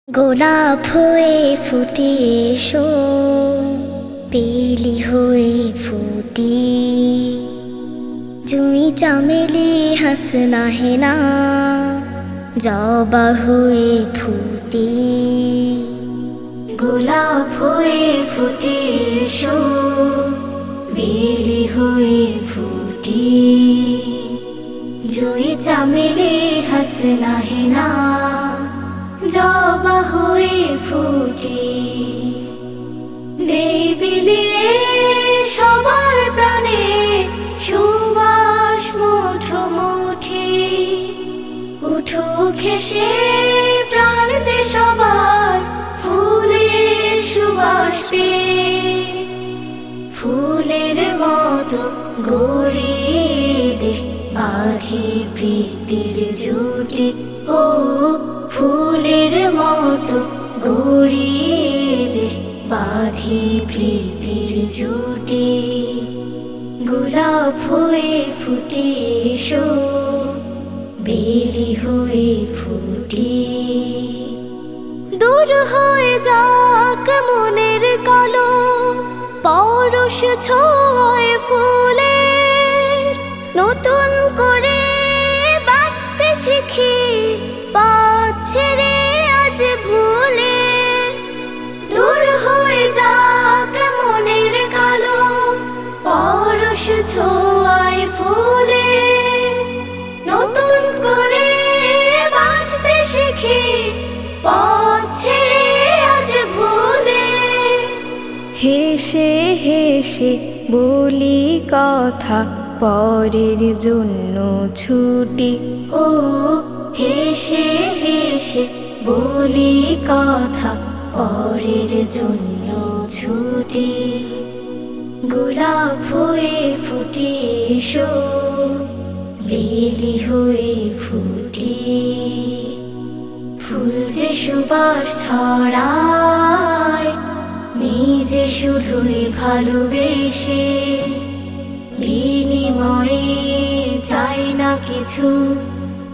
গোলাপ হয়ে ফুটে এসো, বেলি হয়ে ফুটি, জুঁই চামেলি হাসনা হেনা, জবা হয়ে ফুটি। গোলাপ হয়ে ফুটে এসো, বেলি হয়ে ফুটি, জুঁই চামেলি হাসনা হেনা, জবা হয়ে ফুটি। দেই বিলিয়ে সবার প্রাণে সুবাস মুঠো মুঠি, উঠুক হেসে প্রাণ যে সবার ফুলের সুবাস পেয়ে। ফুলের মতো গড়িয়ে দেশ বাঁধি প্রীতির জুটি, ও ফুলের মতো গড়িয়ে দেশ বাঁধি প্রীতির জুটি। গোলাপ হয়ে ফুটে এসো, বেলি হয়ে ফুটি। দূর হয়ে যাক মনের কালো, পরশ ছোঁয়ায় ফুলের, নতুন করে বাঁচতে শিখি পথ ছেড়ে আজ ভুলে। দূর হয়ে যাক মনের কালো, পরশ ছোঁয়ায় ফুলের, নতুন করে বাঁচতে শিখি পথ ছেড়ে আজ ভুলে। হেসে হেসে বলি কথা পরের জন্য ছুটি, ও হেসে হেসে বলি কথা পরের জন্য ছুটি। গোলাপ হয়ে ফুটে এসো, বেলি হয়ে ফুটি। ফুল যে সুবাস ছড়ায় নিজে শুধুই ভালোবেসে, বিনিময়ে চাই না কিছু,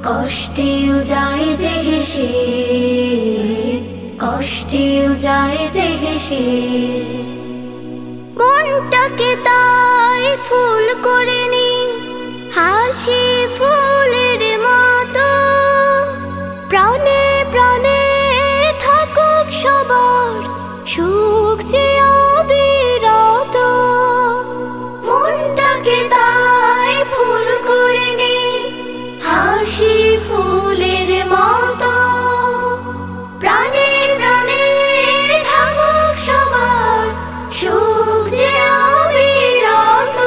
কষ্টেও যায় যে হেসে, কষ্টেও যায় যে হেসে। মনটাকে তাই ফুল করে নি, হাসি ফুলের মতো, প্রাণে প্রাণে থাকুক সবার সুখ যে অবিরত। মনটাকে তাই ফুল করে নি, হাসি ফুলের মতো, প্রাণে প্রাণে থাকুক সবার সুখ যে অবিরত।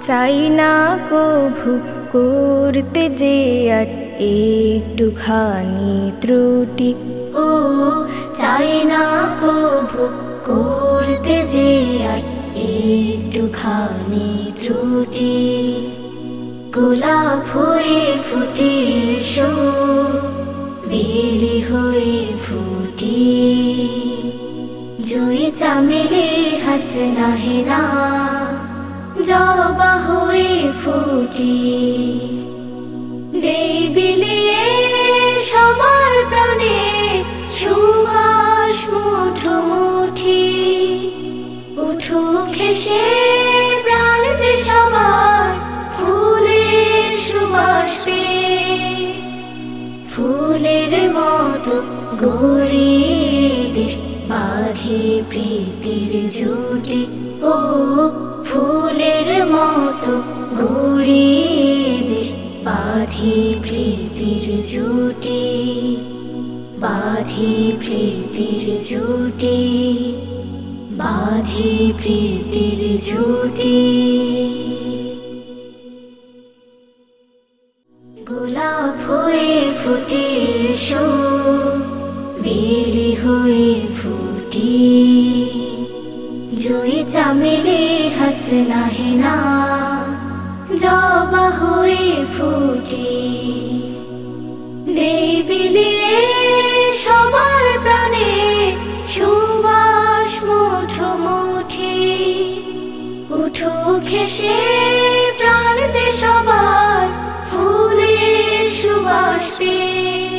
চাই না কভু করতে যে আর একটুখানি ত্রুটি, ও চাই না কভু করতে যে আর একটুখানি ত্রুটি। গোলাপ হয়ে ফুটে এসো, বেলি হয়ে ফুটি, জুঁই চামেলি হাসনা হেনা, জবা হয়ে ফুটি। দেই বিলিয়ে সবার প্রাণে সুবাস মুঠো মুঠি, উঠুক হেসে প্রাণ যে সবার ফুলের সুবাস পেয়ে। ফুলের মতো গড়িয়ে দেশ বাঁধি প্রীতির জুটি, ও ফুলের মতো গড়িয়ে দেশ বাঁধি প্রীতির জুটি, বাঁধি প্রীতির জুটি, বাঁধি প্রীতির জুটি। গোলাপ হয়ে ফুটে এসো, বেলি হয়ে ফুটি, জুঁই চামেলি হাসনা হেনা, জবা হয়ে ফুটি। দেই বিলিয়ে সবার প্রাণে সুবাস মুঠো মুঠি, উঠুক হেসে প্রাণ যে সবার ফুলের সুবাস পেয়ে।